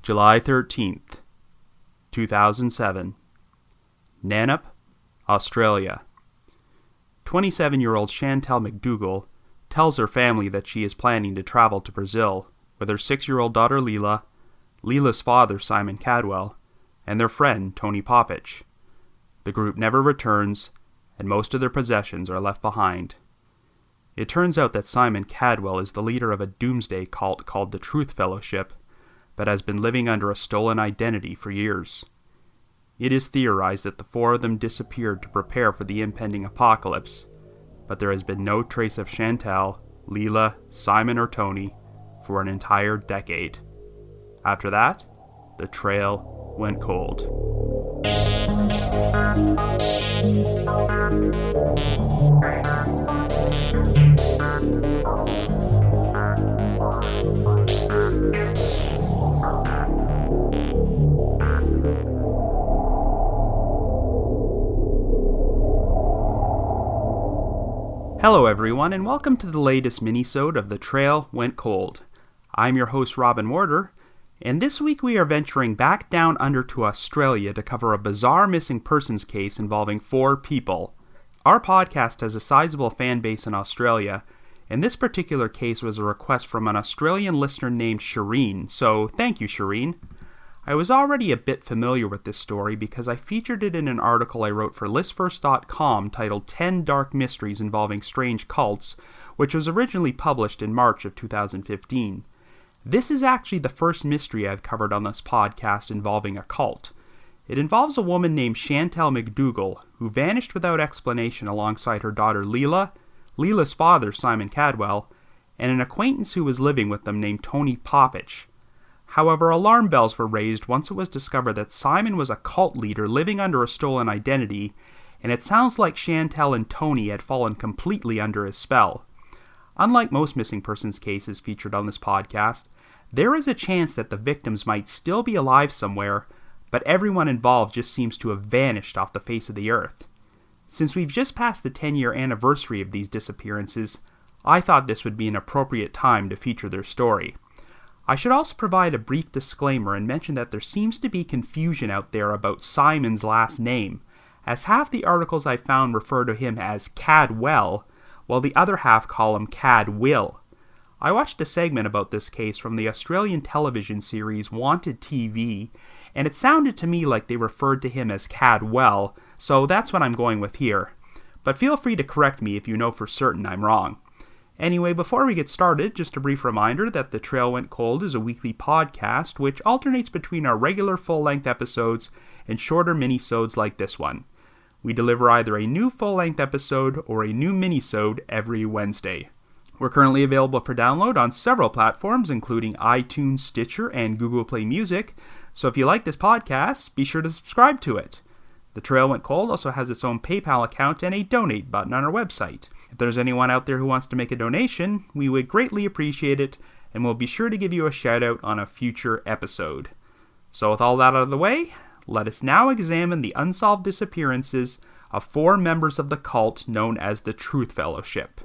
July 13th, 2007. Nannup, Australia. 27-year-old Chantelle McDougall tells her family that she is planning to travel to Brazil with her 6-year-old daughter Leela, Leela's father Simon Kadwell, and their friend Tony Popic. The group never returns, and most of their possessions are left behind. It turns out that Simon Kadwell is the leader of a doomsday cult called the Truth Fellowship, but has been living under a stolen identity for years. It is theorized that the four of them disappeared to prepare for the impending apocalypse, but there has been no trace of Chantelle, Leela, Simon, or Tony for an entire decade. After that, the trail went cold. Hello everyone, and welcome to the latest minisode of The Trail Went Cold. I'm your host Robin Warder, and this week we are venturing back down under to Australia to cover a bizarre missing persons case involving 4 people. Our podcast has a sizable fan base in Australia, and this particular case was a request from an Australian listener named Shireen, so thank you Shireen. I was already a bit familiar with this story because I featured it in an article I wrote for listverse.com titled 10 Dark Mysteries Involving Strange Cults, which was originally published in March of 2015. This is actually the first mystery I've covered on this podcast involving a cult. It involves a woman named Chantelle McDougall, who vanished without explanation alongside her daughter Leela, Leela's father Simon Kadwell, and an acquaintance who was living with them named Tony Popic. However, alarm bells were raised once it was discovered that Simon was a cult leader living under a stolen identity, and it sounds like Chantelle and Tony had fallen completely under his spell. Unlike most missing persons cases featured on this podcast, there is a chance that the victims might still be alive somewhere, but everyone involved just seems to have vanished off the face of the earth. Since we've just passed the 10-year anniversary of these disappearances, I thought this would be an appropriate time to feature their story. I should also provide a brief disclaimer and mention that there seems to be confusion out there about Simon's last name, as half the articles I found refer to him as Kadwell, while the other half call him Kadwill. I watched a segment about this case from the Australian television series Wanted TV, and it sounded to me like they referred to him as Kadwell, so that's what I'm going with here. But feel free to correct me if you know for certain I'm wrong. Anyway, before we get started, just a brief reminder that The Trail Went Cold is a weekly podcast which alternates between our regular full-length episodes and shorter minisodes like this one. We deliver either a new full-length episode or a new minisode every Wednesday. We're currently available for download on several platforms including iTunes, Stitcher, and Google Play Music, so if you like this podcast, be sure to subscribe to it. The Trail Went Cold also has its own PayPal account and a donate button on our website. If there's anyone out there who wants to make a donation, we would greatly appreciate it, and we'll be sure to give you a shout out on a future episode. So with all that out of the way, let us now examine the unsolved disappearances of 4 members of the cult known as the Truth Fellowship.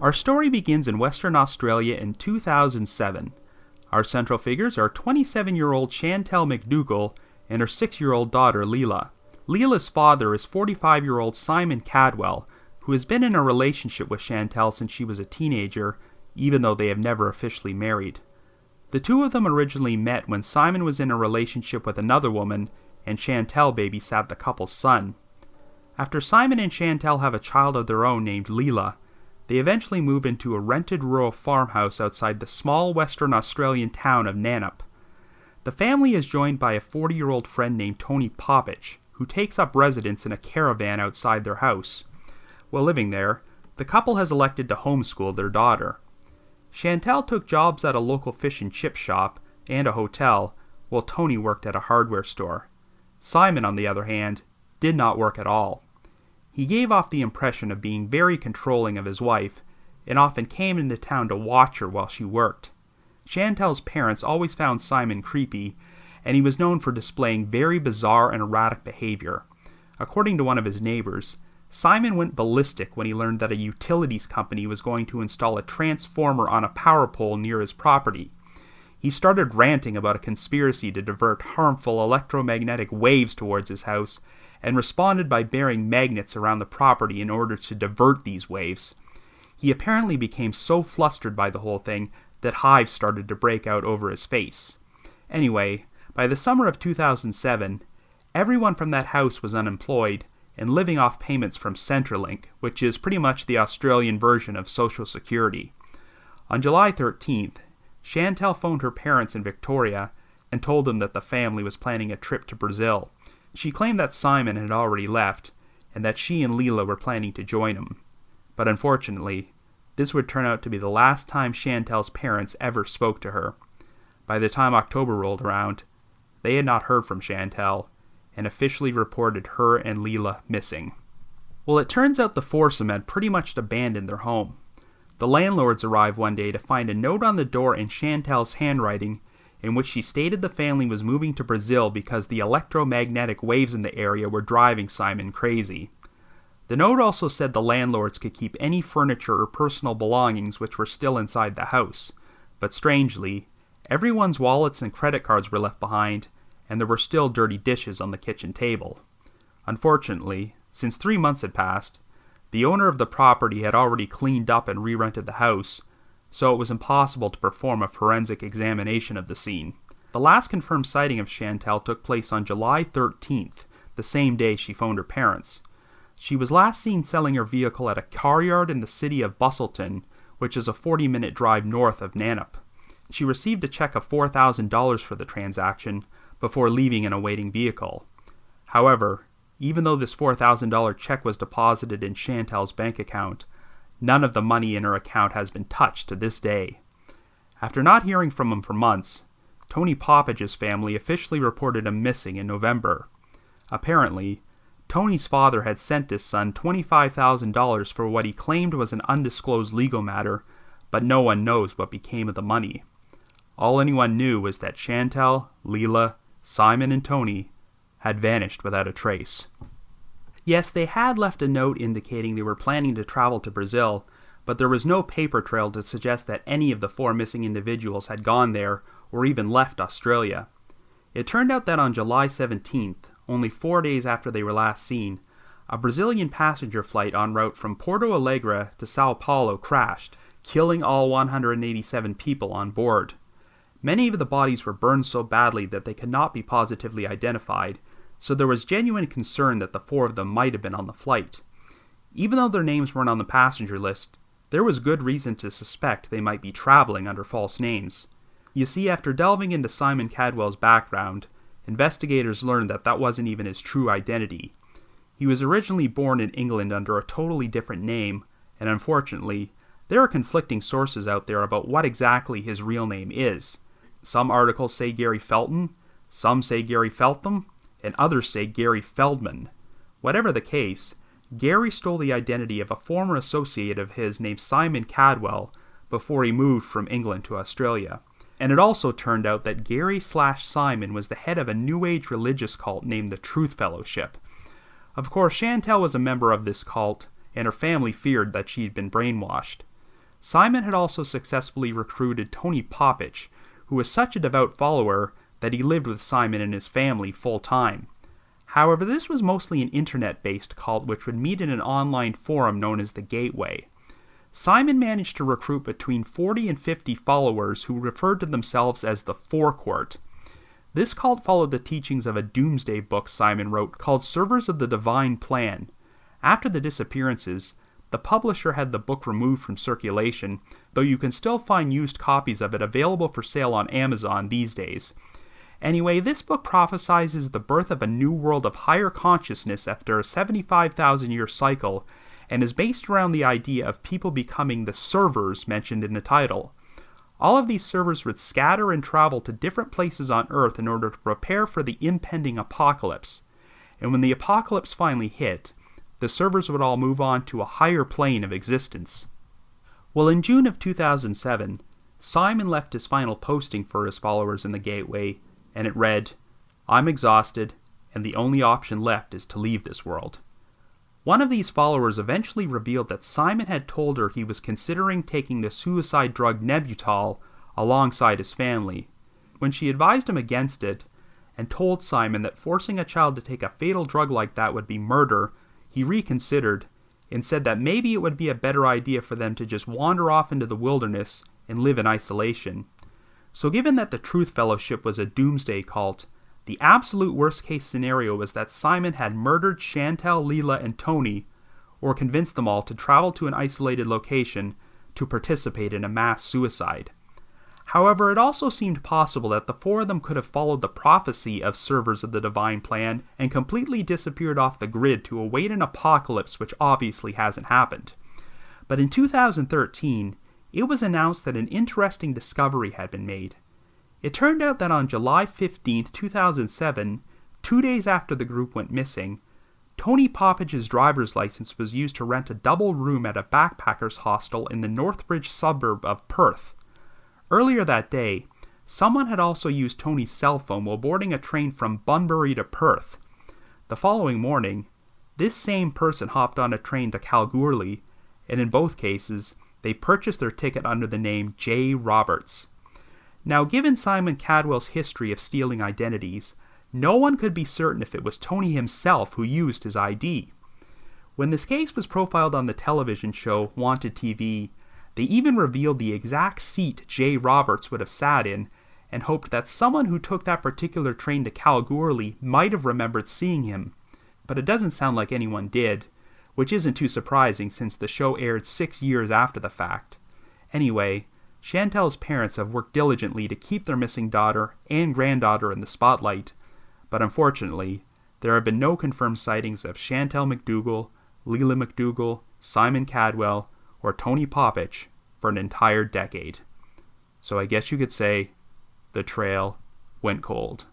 Our story begins in Western Australia in 2007. Our central figures are 27-year-old Chantelle McDougall and her 6-year-old daughter Leela. Leela's father is 45-year-old Simon Kadwell, who has been in a relationship with Chantelle since she was a teenager, even though they have never officially married. The two of them originally met when Simon was in a relationship with another woman, and Chantelle babysat the couple's son. After Simon and Chantelle have a child of their own named Leela, they eventually move into a rented rural farmhouse outside the small Western Australian town of Nannup. The family is joined by a 40-year-old friend named Tony Popic, who takes up residence in a caravan outside their house. While living there, the couple has elected to homeschool their daughter. Chantelle took jobs at a local fish and chip shop and a hotel, while Tony worked at a hardware store. Simon, on the other hand, did not work at all. He gave off the impression of being very controlling of his wife, and often came into town to watch her while she worked. Chantelle's parents always found Simon creepy, and he was known for displaying very bizarre and erratic behavior. According to one of his neighbors, Simon went ballistic when he learned that a utilities company was going to install a transformer on a power pole near his property. He started ranting about a conspiracy to divert harmful electromagnetic waves towards his house, and responded by burying magnets around the property in order to divert these waves. He apparently became so flustered by the whole thing that hives started to break out over his face. Anyway, by the summer of 2007, everyone from that house was unemployed and living off payments from Centrelink, which is pretty much the Australian version of Social Security. On July 13th, Chantelle phoned her parents in Victoria and told them that the family was planning a trip to Brazil. She claimed that Simon had already left, and that she and Leela were planning to join him. But unfortunately, this would turn out to be the last time Chantelle's parents ever spoke to her. By the time October rolled around, they had not heard from Chantelle, and officially reported her and Leela missing. Well, it turns out the foursome had pretty much abandoned their home. The landlords arrived one day to find a note on the door in Chantelle's handwriting in which she stated the family was moving to Brazil because the electromagnetic waves in the area were driving Simon crazy. The note also said the landlords could keep any furniture or personal belongings which were still inside the house, but strangely, everyone's wallets and credit cards were left behind, and there were still dirty dishes on the kitchen table. Unfortunately, since 3 months had passed, the owner of the property had already cleaned up and re-rented the house, so it was impossible to perform a forensic examination of the scene. The last confirmed sighting of Chantelle took place on July 13th, the same day she phoned her parents. She was last seen selling her vehicle at a car yard in the city of Busselton, which is a 40-minute drive north of Nannup. She received a check of $4,000 for the transaction before leaving an awaiting vehicle. However, even though this $4,000 check was deposited in Chantelle's bank account, none of the money in her account has been touched to this day. After not hearing from him for months, Tony Popic's family officially reported him missing in November. Apparently, Tony's father had sent his son $25,000 for what he claimed was an undisclosed legal matter, but no one knows what became of the money. All anyone knew was that Chantelle, Leela, Simon, and Tony had vanished without a trace. Yes, they had left a note indicating they were planning to travel to Brazil, but there was no paper trail to suggest that any of the 4 missing individuals had gone there or even left Australia. It turned out that on July 17th, only 4 days after they were last seen, a Brazilian passenger flight en route from Porto Alegre to Sao Paulo crashed, killing all 187 people on board. Many of the bodies were burned so badly that they could not be positively identified, so there was genuine concern that the 4 of them might have been on the flight. Even though their names weren't on the passenger list, there was good reason to suspect they might be traveling under false names. You see, after delving into Simon Kadwell's background, investigators learned that that wasn't even his true identity. He was originally born in England under a totally different name, and unfortunately, there are conflicting sources out there about what exactly his real name is. Some articles say Gary Felton, some say Gary Feltham, and others say Gary Feldman. Whatever the case, Gary stole the identity of a former associate of his named Simon Kadwell before he moved from England to Australia. And it also turned out that Gary/Simon was the head of a New Age religious cult named the Truth Fellowship. Of course, Chantelle was a member of this cult, and her family feared that she had been brainwashed. Simon had also successfully recruited Tony Popic, who was such a devout follower that he lived with Simon and his family full-time. However, this was mostly an internet-based cult which would meet in an online forum known as the Gateway. Simon managed to recruit between 40 and 50 followers who referred to themselves as the Forecourt. This cult followed the teachings of a doomsday book Simon wrote called Servers of the Divine Plan. After the disappearances, the publisher had the book removed from circulation, though you can still find used copies of it available for sale on Amazon these days. Anyway, this book prophesizes the birth of a new world of higher consciousness after a 75,000-year cycle, and is based around the idea of people becoming the servers mentioned in the title. All of these servers would scatter and travel to different places on Earth in order to prepare for the impending apocalypse. And when the apocalypse finally hit, the servers would all move on to a higher plane of existence. Well, in June of 2007, Simon left his final posting for his followers in the Gateway, and it read, "I'm exhausted, and the only option left is to leave this world." One of these followers eventually revealed that Simon had told her he was considering taking the suicide drug Nembutal alongside his family. When she advised him against it, and told Simon that forcing a child to take a fatal drug like that would be murder, he reconsidered and said that maybe it would be a better idea for them to just wander off into the wilderness and live in isolation. So given that the Truth Fellowship was a doomsday cult, the absolute worst-case scenario was that Simon had murdered Chantelle, Leela, and Tony, or convinced them all to travel to an isolated location to participate in a mass suicide. However, it also seemed possible that the four of them could have followed the prophecy of servers of the divine plan and completely disappeared off the grid to await an apocalypse, which obviously hasn't happened. But in 2013, it was announced that an interesting discovery had been made. It turned out that on July 15, 2007, 2 days after the group went missing, Tony Popic's driver's license was used to rent a double room at a backpackers hostel in the Northbridge suburb of Perth. Earlier that day, someone had also used Tony's cell phone while boarding a train from Bunbury to Perth. The following morning, this same person hopped on a train to Kalgoorlie, and in both cases, they purchased their ticket under the name J. Roberts. Now, given Simon Kadwell's history of stealing identities, no one could be certain if it was Tony himself who used his ID. When this case was profiled on the television show Wanted TV, they even revealed the exact seat J. Roberts would have sat in, and hoped that someone who took that particular train to Kalgoorlie might have remembered seeing him. But it doesn't sound like anyone did, which isn't too surprising since the show aired 6 years after the fact. Anyway, Chantelle's parents have worked diligently to keep their missing daughter and granddaughter in the spotlight, but unfortunately, there have been no confirmed sightings of Chantelle McDougall, Leela McDougall, Simon Kadwell, or Tony Popic for an entire decade. So I guess you could say, the trail went cold.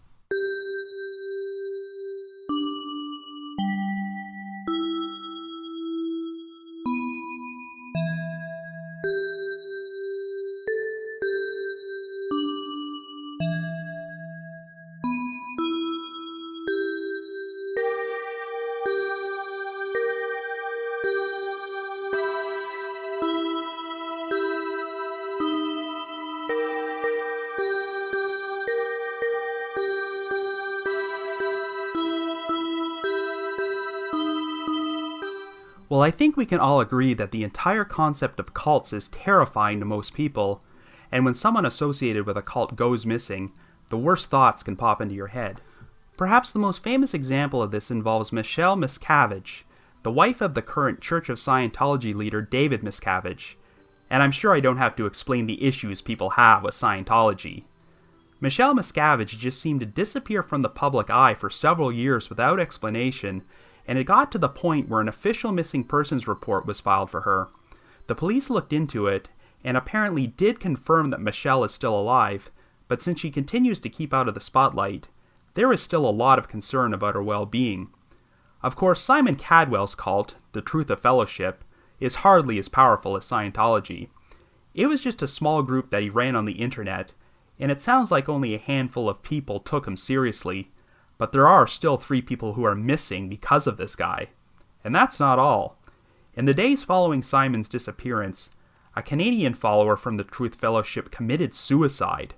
Well, I think we can all agree that the entire concept of cults is terrifying to most people, and when someone associated with a cult goes missing, the worst thoughts can pop into your head. Perhaps the most famous example of this involves Michelle Miscavige, the wife of the current Church of Scientology leader David Miscavige, and I'm sure I don't have to explain the issues people have with Scientology. Michelle Miscavige just seemed to disappear from the public eye for several years without explanation, and it got to the point where an official missing persons report was filed for her. The police looked into it, and apparently did confirm that Michelle is still alive, but since she continues to keep out of the spotlight, there is still a lot of concern about her well-being. Of course, Simon Kadwell's cult, the Truth of Fellowship, is hardly as powerful as Scientology. It was just a small group that he ran on the internet, and it sounds like only a handful of people took him seriously, but there are still 3 people who are missing because of this guy. And that's not all. In the days following Simon's disappearance, a Canadian follower from the Truth Fellowship committed suicide.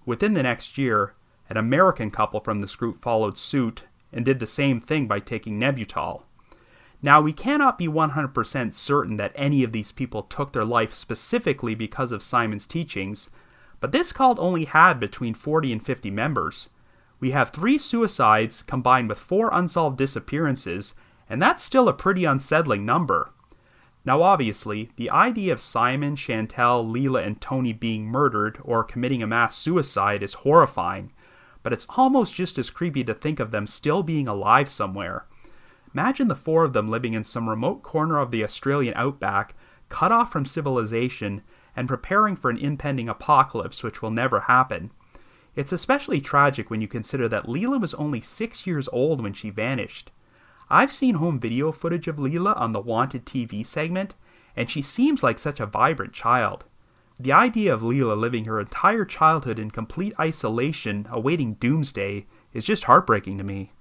Within the next year, an American couple from this group followed suit and did the same thing by taking Nembutal. Now, we cannot be 100% certain that any of these people took their life specifically because of Simon's teachings, but this cult only had between 40 and 50 members. We have 3 suicides combined with 4 unsolved disappearances, and that's still a pretty unsettling number. Now obviously, the idea of Simon, Chantelle, Leela, and Tony being murdered or committing a mass suicide is horrifying, but it's almost just as creepy to think of them still being alive somewhere. Imagine the 4 of them living in some remote corner of the Australian outback, cut off from civilization, and preparing for an impending apocalypse which will never happen. It's especially tragic when you consider that Leela was only 6 years old when she vanished. I've seen home video footage of Leela on the Wanted TV segment, and she seems like such a vibrant child. The idea of Leela living her entire childhood in complete isolation awaiting doomsday is just heartbreaking to me.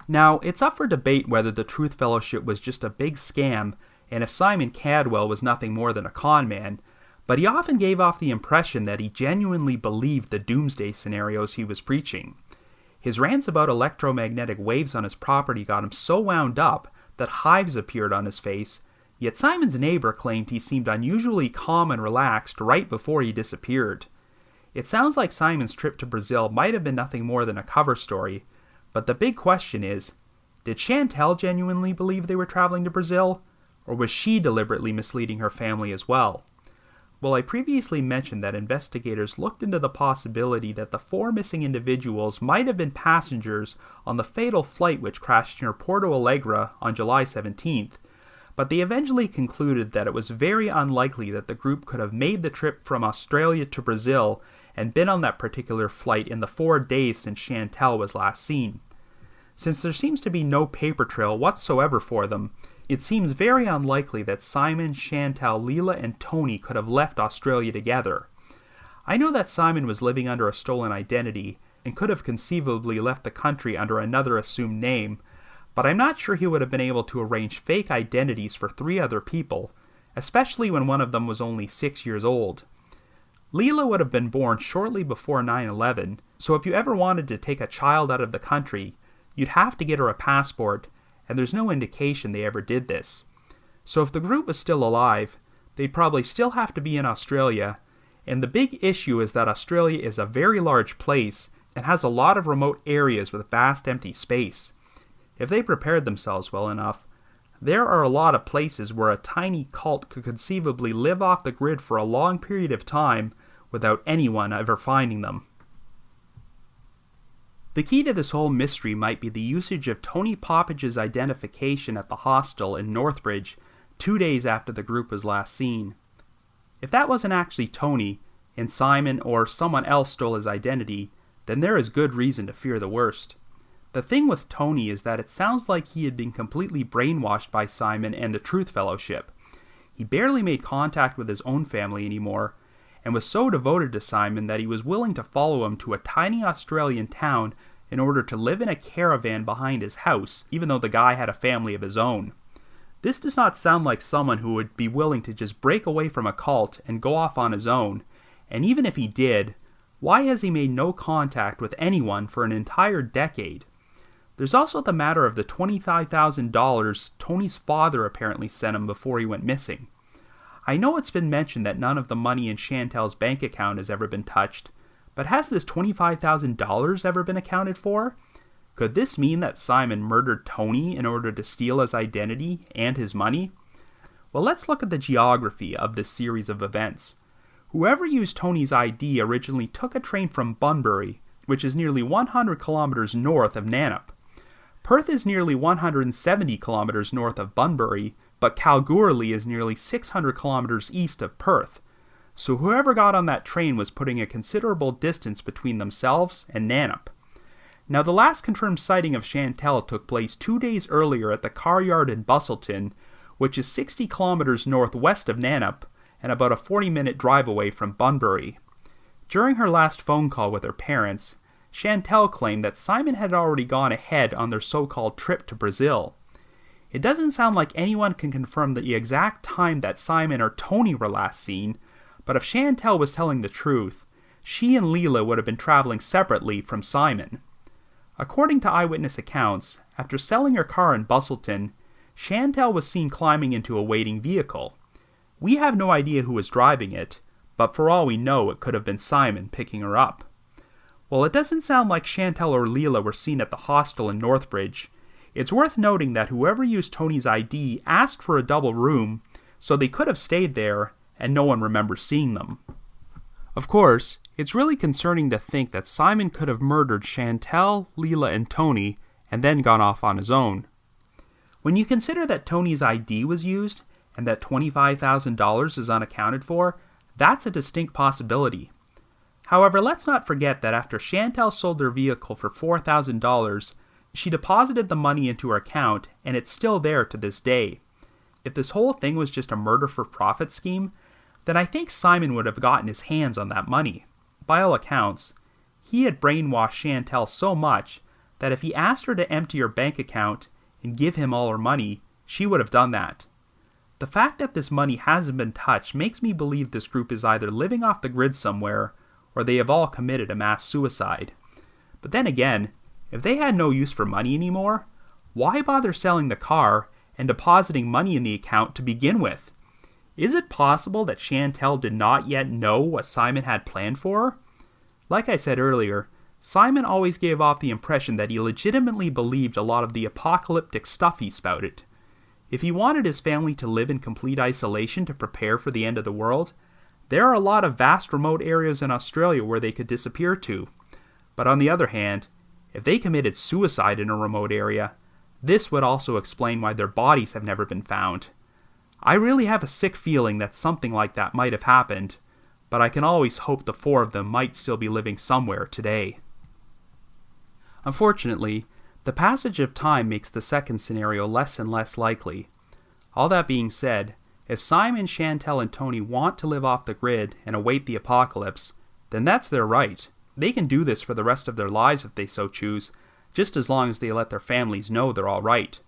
Now, it's up for debate whether the Truth Fellowship was just a big scam and if Simon Kadwell was nothing more than a con man, but he often gave off the impression that he genuinely believed the doomsday scenarios he was preaching. His rants about electromagnetic waves on his property got him so wound up that hives appeared on his face, yet Simon's neighbor claimed he seemed unusually calm and relaxed right before he disappeared. It sounds like Simon's trip to Brazil might have been nothing more than a cover story, but the big question is, did Chantelle genuinely believe they were traveling to Brazil, or was she deliberately misleading her family as well? Well, I previously mentioned that investigators looked into the possibility that the 4 missing individuals might have been passengers on the fatal flight which crashed near Porto Alegre on July 17th, but they eventually concluded that it was very unlikely that the group could have made the trip from Australia to Brazil and been on that particular flight in the 4 days since Chantelle was last seen. Since there seems to be no paper trail whatsoever for them, it seems very unlikely that Simon, Chantelle, Leela, and Tony could have left Australia together. I know that Simon was living under a stolen identity and could have conceivably left the country under another assumed name, but I'm not sure he would have been able to arrange fake identities for 3 other people, especially when one of them was only 6 years old. Leela would have been born shortly before 9/11, so if you ever wanted to take a child out of the country, you'd have to get her a passport, and there's no indication they ever did this. So if the group was still alive, they'd probably still have to be in Australia, and the big issue is that Australia is a very large place and has a lot of remote areas with vast empty space. If they prepared themselves well enough, there are a lot of places where a tiny cult could conceivably live off the grid for a long period of time without anyone ever finding them. The key to this whole mystery might be the usage of Tony Popic's identification at the hostel in Northbridge 2 days after the group was last seen. If that wasn't actually Tony, and Simon or someone else stole his identity, then there is good reason to fear the worst. The thing with Tony is that it sounds like he had been completely brainwashed by Simon and the Truth Fellowship. He barely made contact with his own family anymore, and was so devoted to Simon that he was willing to follow him to a tiny Australian town in order to live in a caravan behind his house, even though the guy had a family of his own. This does not sound like someone who would be willing to just break away from a cult and go off on his own, and even if he did, why has he made no contact with anyone for an entire decade? There's also the matter of the $25,000 Tony's father apparently sent him before he went missing. I know it's been mentioned that none of the money in Chantelle's bank account has ever been touched, but has this $25,000 ever been accounted for? Could this mean that Simon murdered Tony in order to steal his identity and his money? Well, let's look at the geography of this series of events. Whoever used Tony's ID originally took a train from Bunbury, which is nearly 100 kilometers north of Nannup. Perth is nearly 170 kilometers north of Bunbury, but Kalgoorlie is nearly 600 kilometers east of Perth. So whoever got on that train was putting a considerable distance between themselves and Nannup. Now, the last confirmed sighting of Chantelle took place 2 days earlier at the car yard in Busselton, which is 60 kilometers northwest of Nannup and about a 40-minute drive away from Bunbury. During her last phone call with her parents, Chantelle claimed that Simon had already gone ahead on their so-called trip to Brazil. It doesn't sound like anyone can confirm the exact time that Simon or Tony were last seen, but if Chantelle was telling the truth, she and Leela would have been traveling separately from Simon. According to eyewitness accounts, after selling her car in Busselton, Chantelle was seen climbing into a waiting vehicle. We have no idea who was driving it, but for all we know, it could have been Simon picking her up. While it doesn't sound like Chantelle or Leela were seen at the hostel in Northbridge, it's worth noting that whoever used Tony's ID asked for a double room, so they could have stayed there, and no one remembers seeing them. Of course, it's really concerning to think that Simon could have murdered Chantelle, Leela, and Tony, and then gone off on his own. When you consider that Tony's ID was used, and that $25,000 is unaccounted for, that's a distinct possibility. However, let's not forget that after Chantelle sold her vehicle for $4,000, she deposited the money into her account, and it's still there to this day. if this whole thing was just a murder-for-profit scheme, then I think Simon would have gotten his hands on that money. By all accounts, he had brainwashed Chantelle so much that if he asked her to empty her bank account and give him all her money, she would have done that. The fact that this money hasn't been touched makes me believe this group is either living off the grid somewhere, or they have all committed a mass suicide. But then again, if they had no use for money anymore, why bother selling the car and depositing money in the account to begin with? Is it possible that Chantelle did not yet know what Simon had planned for her? Like I said earlier, Simon always gave off the impression that he legitimately believed a lot of the apocalyptic stuff he spouted. If he wanted his family to live in complete isolation to prepare for the end of the world, there are a lot of vast remote areas in Australia where they could disappear to. But on the other hand, if they committed suicide in a remote area, this would also explain why their bodies have never been found. I really have a sick feeling that something like that might have happened, but I can always hope the four of them might still be living somewhere today. Unfortunately, the passage of time makes the second scenario less and less likely. All that being said, if Simon, Chantelle, and Tony want to live off the grid and await the apocalypse, then that's their right. They can do this for the rest of their lives if they so choose, just as long as they let their families know they're all right.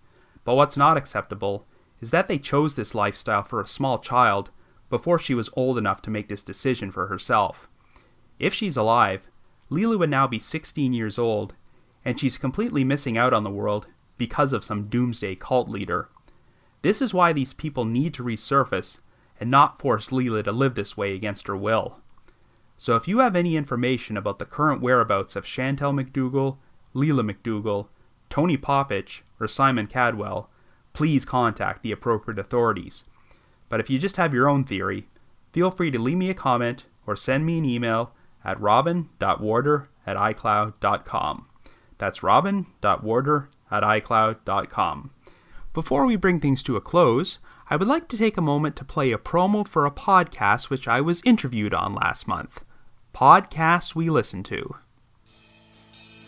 But what's not acceptable is that they chose this lifestyle for a small child before she was old enough to make this decision for herself. If she's alive, Leela would now be 16 years old, and she's completely missing out on the world because of some doomsday cult leader. This is why these people need to resurface and not force Leela to live this way against her will. So if you have any information about the current whereabouts of Chantelle McDougall, Leela McDougall, Tony Popic, or Simon Kadwell, please contact the appropriate authorities. But if you just have your own theory, feel free to leave me a comment or send me an email at robin.warder@icloud.com. That's robin.warder@icloud.com. Before we bring things to a close, I would like to take a moment to play a promo for a podcast which I was interviewed on last month. Podcasts We Listen To.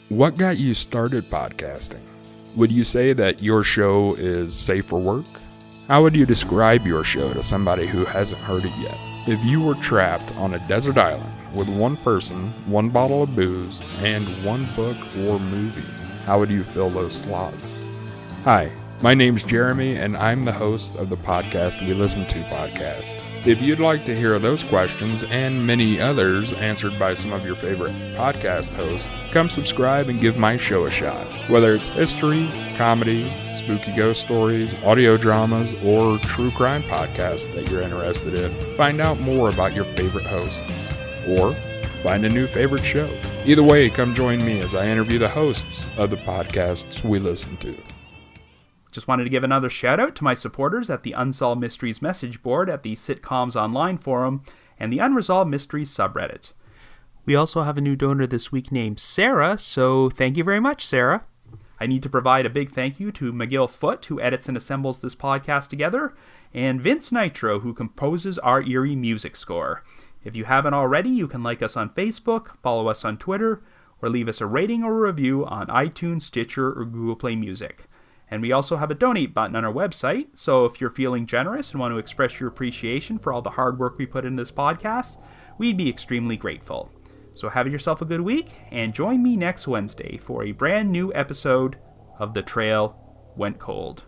What got you started podcasting? Would you say that your show is safe for work? How would you describe your show to somebody who hasn't heard it yet? If you were trapped on a desert island with one person, one bottle of booze, and one book or movie, how would you fill those slots? Hi, my name's Jeremy, and I'm the host of the Podcast We Listen To podcast. If you'd like to hear those questions and many others answered by some of your favorite podcast hosts, come subscribe and give my show a shot. Whether it's history, comedy, spooky ghost stories, audio dramas, or true crime podcasts that you're interested in, find out more about your favorite hosts. Or find a new favorite show. Either way, come join me as I interview the hosts of the podcasts we listen to. Just wanted to give another shout out to my supporters at the Unsolved Mysteries message board at the Sitcoms Online forum and the Unresolved Mysteries subreddit. We also have a new donor this week named Sarah, so thank you very much, Sarah. I need to provide a big thank you to McGill Foote, who edits and assembles this podcast together, and Vince Nitro, who composes our eerie music score. If you haven't already, you can like us on Facebook, follow us on Twitter, or leave us a rating or a review on iTunes, Stitcher, or Google Play Music. And we also have a donate button on our website, so if you're feeling generous and want to express your appreciation for all the hard work we put in this podcast, we'd be extremely grateful. So have yourself a good week, and join me next Wednesday for a brand new episode of The Trail Went Cold.